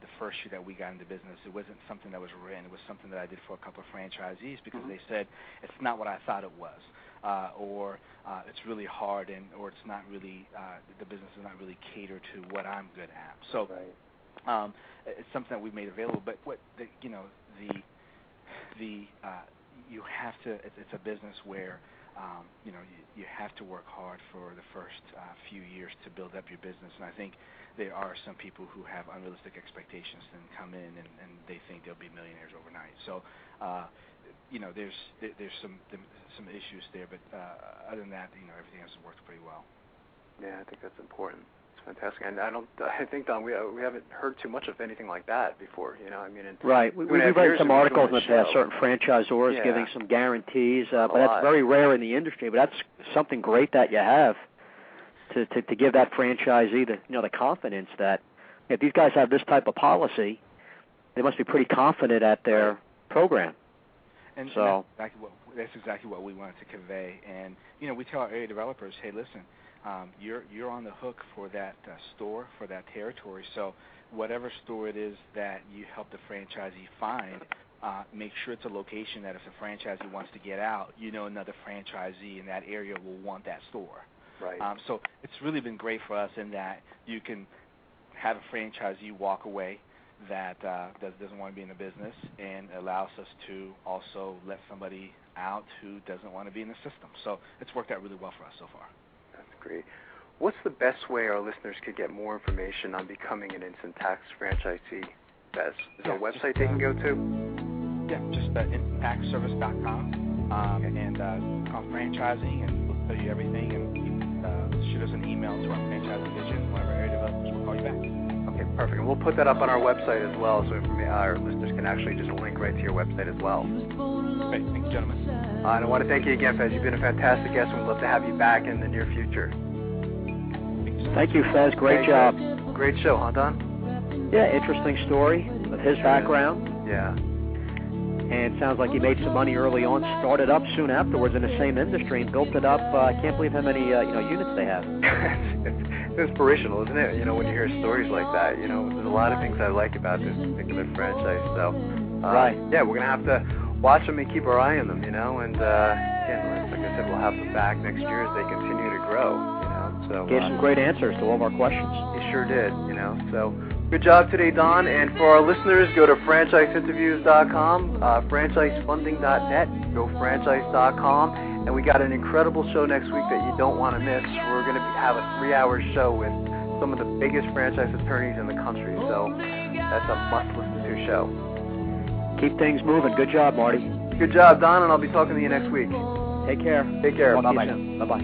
the first year that we got into business. It wasn't something that was written. It was something that I did for a couple of franchisees because they said it's not what I thought it was, or it's really hard, or it's not really the business is not really catered to what I'm good at. So it's something that we made available. But you have to. It's a business where you have to work hard for the first few years to build up your business. And I think there are some people who have unrealistic expectations and come in and they think they'll be millionaires overnight. So, there's some issues there, but other than that, everything else has worked pretty well. Yeah, I think that's important. Fantastic, and I think, Don, we haven't heard too much of anything like that before. You know, I mean, right. We've read some articles in the past, certain franchisors giving some guarantees, but that's very rare in the industry. But that's something great that you have to give that franchisee the confidence that if these guys have this type of policy, they must be pretty confident at their program. And so that's exactly what we wanted to convey. And we tell our area developers, hey, listen. You're on the hook for that store, for that territory. So whatever store it is that you help the franchisee find, make sure it's a location that if the franchisee wants to get out, another franchisee in that area will want that store. Right. So it's really been great for us in that you can have a franchisee walk away that doesn't want to be in the business, and allows us to also let somebody out who doesn't want to be in the system. So it's worked out really well for us so far. Great. What's the best way our listeners could get more information on becoming an instant tax franchisee, Fez? Is there a website they can go to? Yeah, just instanttaxservice.com and call franchising, and we'll tell you everything, and you can shoot us an email to our franchise division. One of our area developers will call you back. Okay, perfect. And we'll put that up on our website as well, so our listeners can actually just link right to your website as well. Great. Thank you, gentlemen. And I want to thank you again, Fez. You've been a fantastic guest, and we'd love to have you back in the near future. Thank you, Fez. Great job. Great show, huh, Don? Yeah, interesting story of his background. Yeah. And it sounds like he made some money early on, started up soon afterwards in the same industry, and built it up. I can't believe how many units they have. It's inspirational, isn't it? When you hear stories like that, there's a lot of things I like about this particular franchise. So, right. Yeah, we're gonna have to watch them and keep our eye on them, and again, like I said, we'll have them back next year as they continue to grow, So gave some great answers to all of our questions. He sure did, So good job today, Don. And for our listeners, go to franchiseinterviews.com, franchisefunding.net, go franchise.com, and we got an incredible show next week that you don't want to miss. We're going to have a 3-hour show with some of the biggest franchise attorneys in the country, so that's a must-listen-to show. Keep things moving. Good job, Marty. Good job, Don, and I'll be talking to you next week. Take care. Take care. Bye-bye. Bye-bye.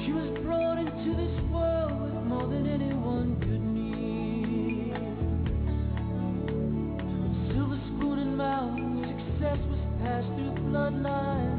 She was brought into this world with more than anyone could need. Silver spoon in mouth, success was passed through bloodlines.